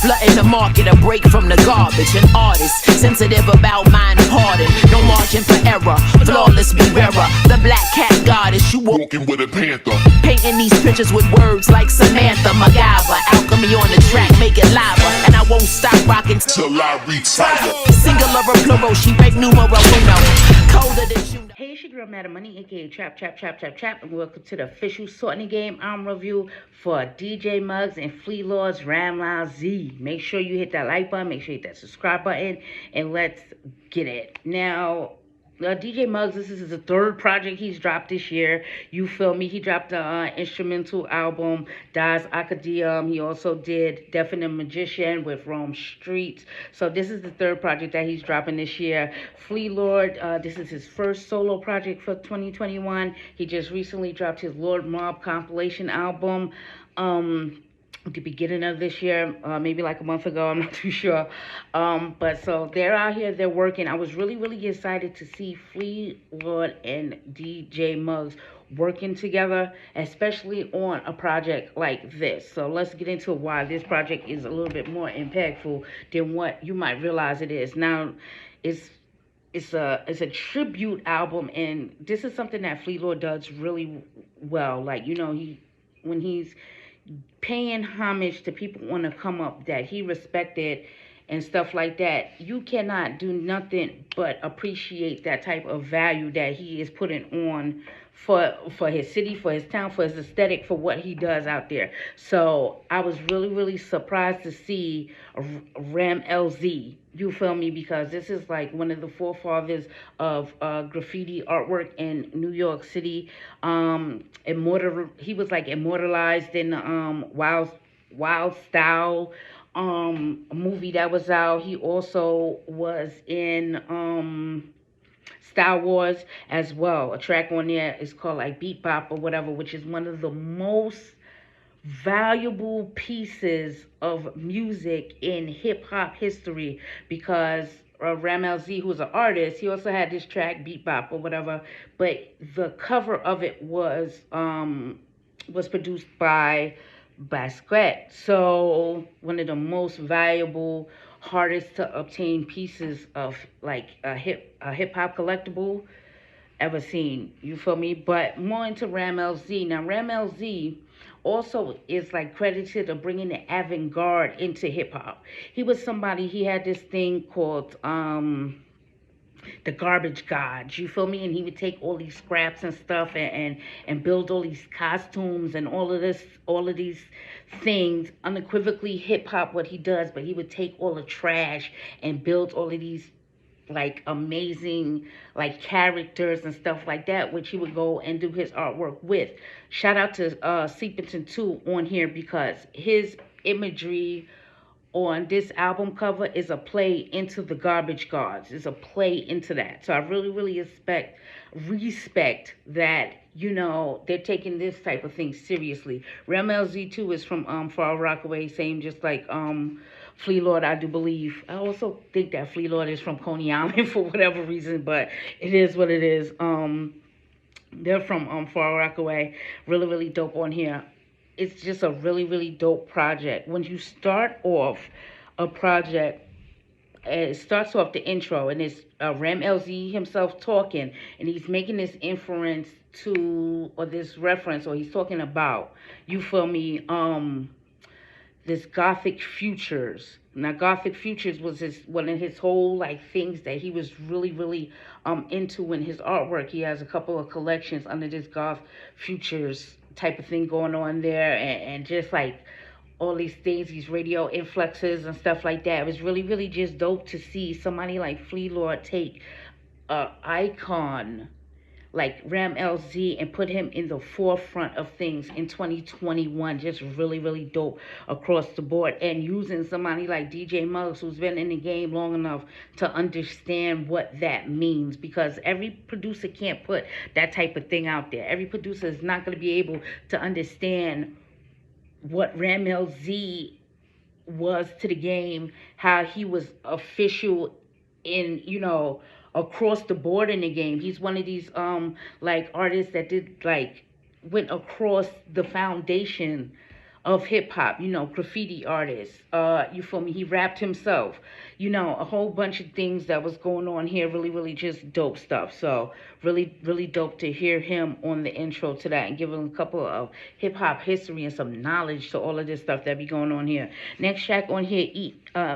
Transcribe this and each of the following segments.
Flooding the market, a break from the garbage. An artist, sensitive about mind pardon. No margin for error, flawless be rarer. The black cat goddess, you walking with a panther. Painting these pictures with words like Samantha, MacGyver. Alchemy on the track, make it lava. And I won't stop rocking till I retire. Singular or plural, she break numero uno. Colder than you know. Hey, it's your girl, Madam Money, aka Trap, and welcome to the official Sorting Game album review for DJ Muggs and Flea Lord's Rammellzee. Make sure you hit that like button, make sure you hit that subscribe button, and let's get it. Now, DJ Muggs, this is the third project he's dropped this year. You feel me? He dropped the instrumental album, Das Acadium. He also did Definite Magician with Rome Streets. So this is the third project that he's dropping this year. Flea Lord, this is his first solo project for 2021. He just recently dropped his Lord Mob compilation album. The beginning of this year, maybe like a month ago, I'm not too sure. But so they're out here, they're working. I was really excited to see Flea Lord and DJ Muggs working together, especially on a project like this. So let's get into why this project is a little bit more impactful than what you might realize it is. Now, it's a tribute album, and this is something that Flea Lord does really well. Like, you know, when he's paying homage to people on the come up that he respected and stuff like that, you cannot do nothing but appreciate that type of value that he is putting on for his city, for his town, for his aesthetic, for what he does out there. So I was really surprised to see Rammellzee, you feel me, because this is like one of the forefathers of graffiti artwork in New York City. He was like immortalized in Wild Style movie that was out. He also was in Star Wars as well. A track on there is called like Beat Bop or whatever, which is one of the most valuable pieces of music in hip-hop history, because Rammellzee, who's an artist, he also had this track Beat Bop or whatever, but the cover of it was produced by Basquiat. So one of the most valuable, hardest to obtain pieces of like a hip hop collectible ever seen, you feel me? But more into Rammellzee. Now Rammellzee also is like credited of bringing the avant-garde into hip-hop. He was somebody, he had this thing called the garbage gods, you feel me? And he would take all these scraps and stuff and build all these costumes and all of these things. Unequivocally hip-hop what he does, but he would take all the trash and build all of these like amazing like characters and stuff like that, which he would go and do his artwork with. Shout out to Seepington 2 on here, because his imagery on this album cover is a play into the garbage gods. It's a play into that. So I really respect that, you know, they're taking this type of thing seriously. Rammellzee 2 is from Far Rockaway, same just like Flea Lord, I do believe. I also think that Flea Lord is from Coney Island for whatever reason, but it is what it is. They're from Far Rockaway. Really dope on here. It's just a really dope project. When you start off a project, it starts off the intro, and it's Rammellzee himself talking, and he's making this inference to, or this reference, or he's talking about, you feel me, this Gothic Futures. Now, Gothic Futures was one of his whole like things that he was really into in his artwork. He has a couple of collections under this Goth Futures type of thing going on there, and just like all these things, these radio influxes and stuff like that. It was really just dope to see somebody like Flea Lord take an icon like Rammellzee and put him in the forefront of things in 2021. Just really dope across the board. And using somebody like DJ Muggs, who's been in the game long enough to understand what that means, because every producer can't put that type of thing out there. Every producer is not going to be able to understand what Rammellzee was to the game, how he was official in, you know, across the board in the game. He's one of these like artists that did like went across the foundation of hip hop, you know, graffiti artist. You feel me? He rapped himself. You know, a whole bunch of things that was going on here. Really, really just dope stuff. So really, really dope to hear him on the intro to that and give him a couple of hip hop history and some knowledge to all of this stuff that be going on here. Next track on here,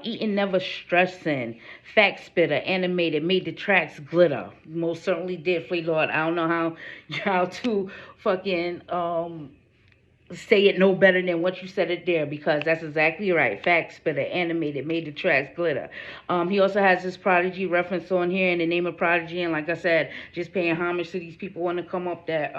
Eating Never Stressing, Fact Spitter, animated, made the tracks glitter. Most certainly did, Free Lord. I don't know how y'all to fucking say it no better than what you said it there, because that's exactly right. Fact Spitter, animated, made the tracks glitter. He also has this Prodigy reference on here in the name of Prodigy, and like I said, just paying homage to these people want to come up that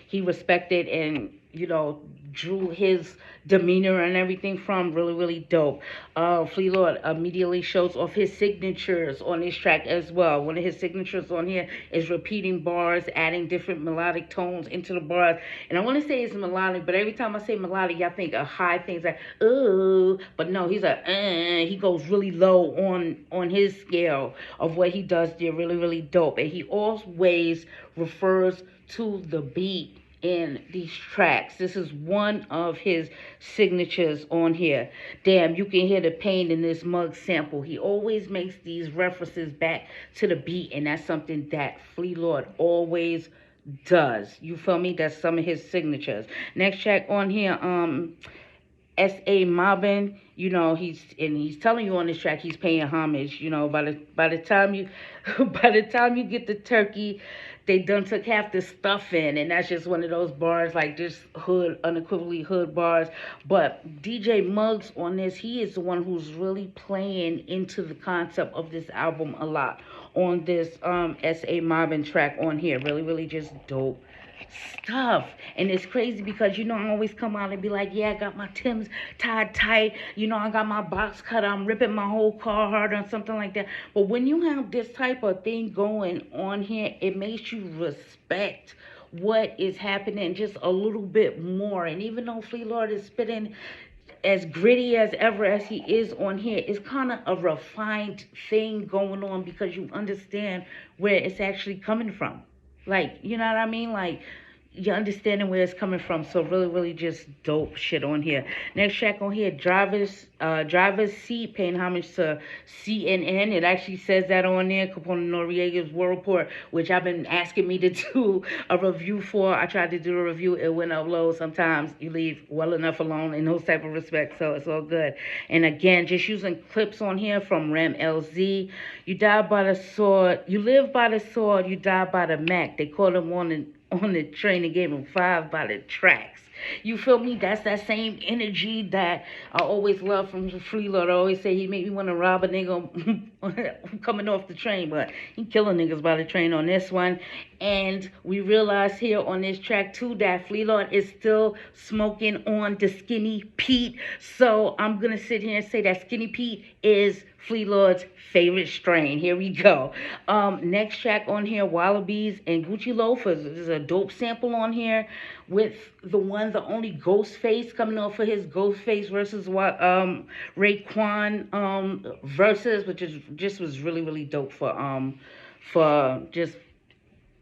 he respected and, you know, drew his demeanor and everything from. Really, really dope. Flea Lord immediately shows off his signatures on this track as well. One of his signatures on here is repeating bars, adding different melodic tones into the bars. And I want to say it's melodic, but every time I say melodic, y'all think of high things like, ooh. But no, he's he goes really low on his scale of what he does there. Really, really dope. And he always refers to the beat in these tracks. This is one of his signatures on here. Damn, you can hear the pain in this mug sample. He always makes these references back to the beat, and that's something that Flea Lord always does. You feel me? That's some of his signatures. Next track on here, S.A. Mobbin, you know, he's telling you on this track he's paying homage. You know, by the time you by the time you get the turkey, they done took half the stuff in, and that's just one of those bars, like just hood, unequivocally hood bars. But DJ Muggs on this, he is the one who's really playing into the concept of this album a lot on this S.A. Mobbin track on here. Really, really just dope stuff. And it's crazy because, you know, I always come out and be like, yeah, I got my Timbs tied tight, you know, I got my box cut, I'm ripping my whole car hard or something like that. But when you have this type of thing going on here, it makes you respect what is happening just a little bit more. And even though Flea Lord is spitting as gritty as ever as he is on here, it's kind of a refined thing going on because you understand where it's actually coming from. Like, you know what I mean? Like, you're understanding where it's coming from. So really, really just dope shit on here. Next track on here, Driver's Seat, paying homage to CNN. It actually says that on there, Capone Noriega's War Report, which I've been asking me to do a review for. I tried to do a review, it went up low. Sometimes you leave well enough alone in those type of respects, so it's all good. And again, just using clips on here from Rammellzee. You die by the sword, you live by the sword, you die by the Mac. They called him on the train and gave him 5 by the tracks. You feel me? That's that same energy that I always love from Free Lord. I always say he made me want to rob a nigga coming off the train, but he killing niggas by the train on this one. And we realize here on this track too that Flea Lord is still smoking on the Skinny Pete. So I'm gonna sit here and say that Skinny Pete is Flea Lord's favorite strain. Here we go. Next track on here, Wallabies and Gucci Loafers. There's a dope sample on here with the only Ghostface coming off of his Ghostface versus Raekwon versus, which is just was really, really dope for just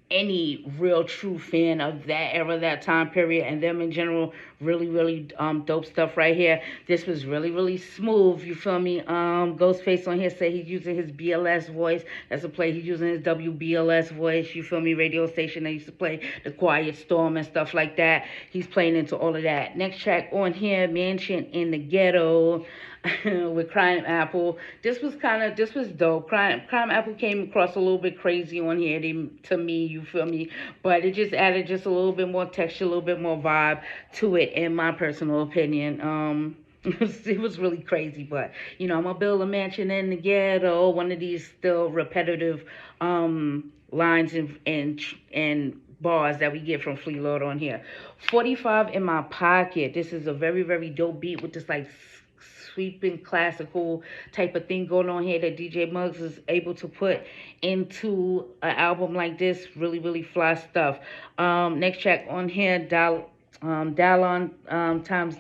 any real true fan of that era, that time period, and them in general. Really, really dope stuff right here. This was really, really smooth. You feel me? Ghostface on here say he's using his BLS voice. That's a play. He's using his WBLS voice. You feel me? Radio station that used to play The Quiet Storm and stuff like that. He's playing into all of that. Next track on here, Mansion in the Ghetto with Crime Apple. This was dope. Crime Apple came across a little bit crazy on here to me, you feel me? But it just added just a little bit more texture, a little bit more vibe to it, in my personal opinion. It was really crazy, but you know, I'm gonna build a mansion in the ghetto. One of these still repetitive lines and bars that we get from Flea Lord on here. 45 in my pocket. This is a very, very dope beat with this like sweeping classical type of thing going on here that DJ Muggs is able to put into an album like this. Really, really fly stuff. Next track on here, Dallon times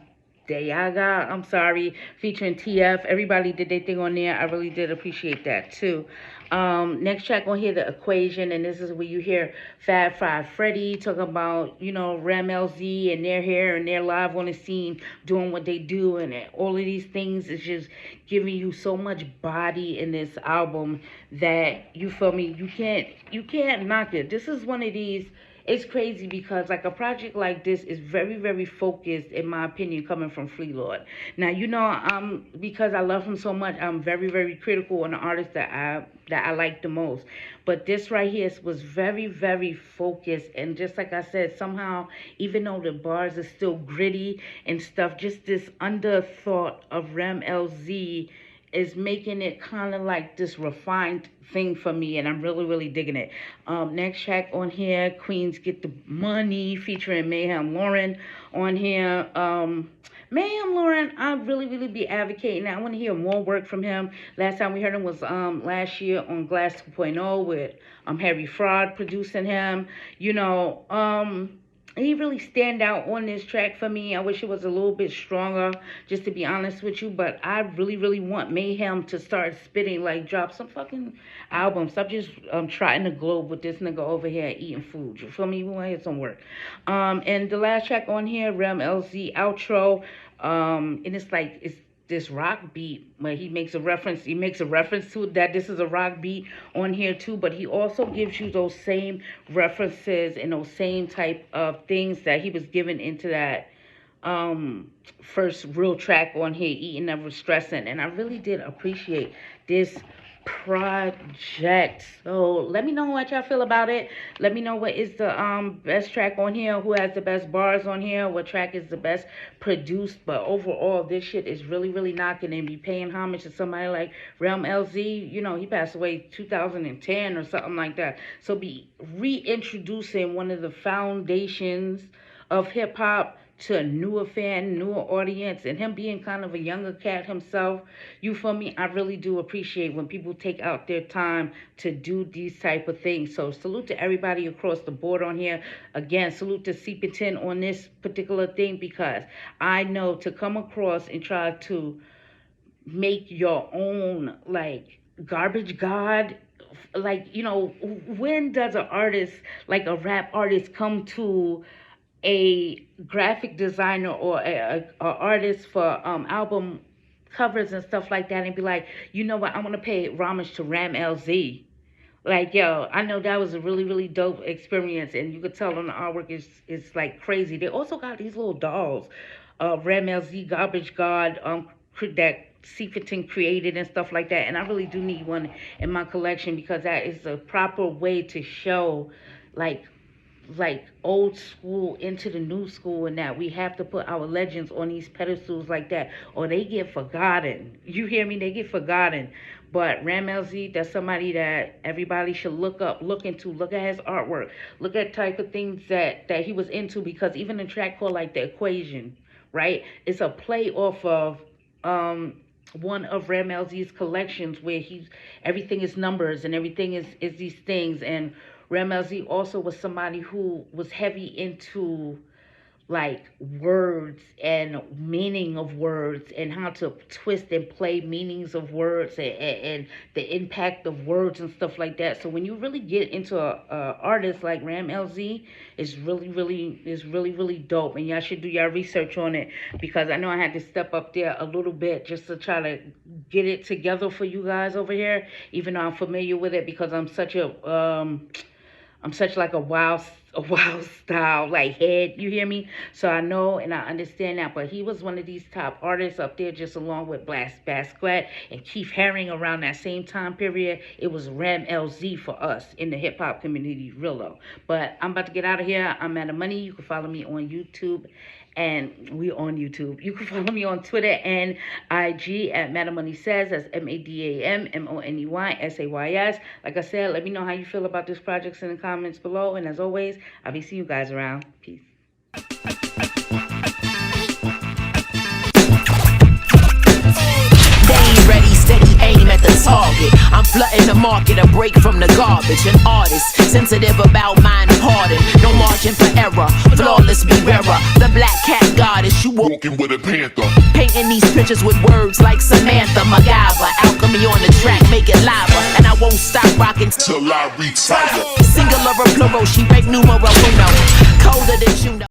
Dayaga, I'm sorry, featuring TF. Everybody did their thing on there. I really did appreciate that too. Next track on here, The Equation, and this is where you hear Fab Five Freddy talking about, Rammellzee, and they're here and they're live on the scene doing what they do, and all of these things is just giving you so much body in this album that, you feel me, you can't knock it. This is one of these. It's crazy because like a project like this is very, very focused, in my opinion, coming from Flea Lord. Now, because I love him so much, I'm very, very critical on the artists that I like the most. But this right here was very, very focused, and just like I said, somehow, even though the bars are still gritty and stuff, just this underthought of Rammellzee is making it kind of like this refined thing for me, and I'm really, really digging it. Next track on here, Queens Get the Money, featuring Mayhem Lauren on here. Mayhem Lauren, I really, really be advocating. I want to hear more work from him. Last time we heard him was last year on Glass 2.0 with Harry Fraud producing him. He really stand out on this track for me. I wish it was a little bit stronger, just to be honest with you. But I really, really want Mayhem to start spitting, like drop some fucking albums. Stop just trotting the globe with this nigga over here eating food. You feel me? We want to hear some work. And the last track on here, Rammellzee outro. And it's this rock beat where he makes a reference to that this is a rock beat on here too, but he also gives you those same references and those same type of things that he was given into that first real track on here, Eating Never Stressing. And I really did appreciate this project. So let me know what y'all feel about it. Let me know what is the best track on here, who has the best bars on here, what track is the best produced. But overall, this shit is really, really knocking, and be paying homage to somebody like Rammellzee. He passed away 2010 or something like that. So be reintroducing one of the foundations of hip hop to a newer fan, newer audience, and him being kind of a younger cat himself. You feel me? I really do appreciate when people take out their time to do these type of things. So salute to everybody across the board on here. Again, salute to Seepington on this particular thing, because I know to come across and try to make your own like garbage god, like, when does an artist, like a rap artist, come to a graphic designer or a artist for album covers and stuff like that and be like, you know what, I want to pay homage to Rammellzee? Like, yo, I know that was a really, really dope experience, and you could tell on the artwork it's like crazy. They also got these little dolls, Rammellzee Garbage God, that Seepington created and stuff like that, and I really do need one in my collection, because that is a proper way to show like old school into the new school, and that we have to put our legends on these pedestals like that, or they get forgotten. You hear me? They get forgotten. But Rammellzee, that's somebody that everybody should look into, look at his artwork, look at type of things that he was into, because even a track called like The Equation, right? It's a play off of one of Rammellzee's collections where everything is numbers and everything is these things. And Rammellzee also was somebody who was heavy into like words and meaning of words, and how to twist and play meanings of words, and the impact of words and stuff like that. So when you really get into a artist like Rammellzee, it's really, really dope, and y'all should do your research on it, because I know I had to step up there a little bit just to try to get it together for you guys over here, even though I'm familiar with it, because I'm such like a wild style like head, you hear me? So I know and I understand that. But he was one of these top artists up there, just along with Basquiat and Keith Haring around that same time period. It was Rammellzee for us in the hip hop community, real low. But I'm about to get out of here. I'm Madam Money. You can follow me on YouTube. And we on YouTube. You can follow me on Twitter and IG at Madam Money Says. That's MADAMMONEYSAYS. Like I said, let me know how you feel about this project in the comments below. And as always, I'll be seeing you guys around. Peace. Ready, steady, aim at the target. I'm flooding the market, a break from the garbage. An artist, sensitive about mind pardon. No margin for error, flawless be rarer. The black cat goddess. artist, you Walking with a panther. painting these pictures with words like Samantha, MacGyver, alchemy on the track, make it lava, and I won't stop rocking Till I retire. singular or plural, she break numero uno.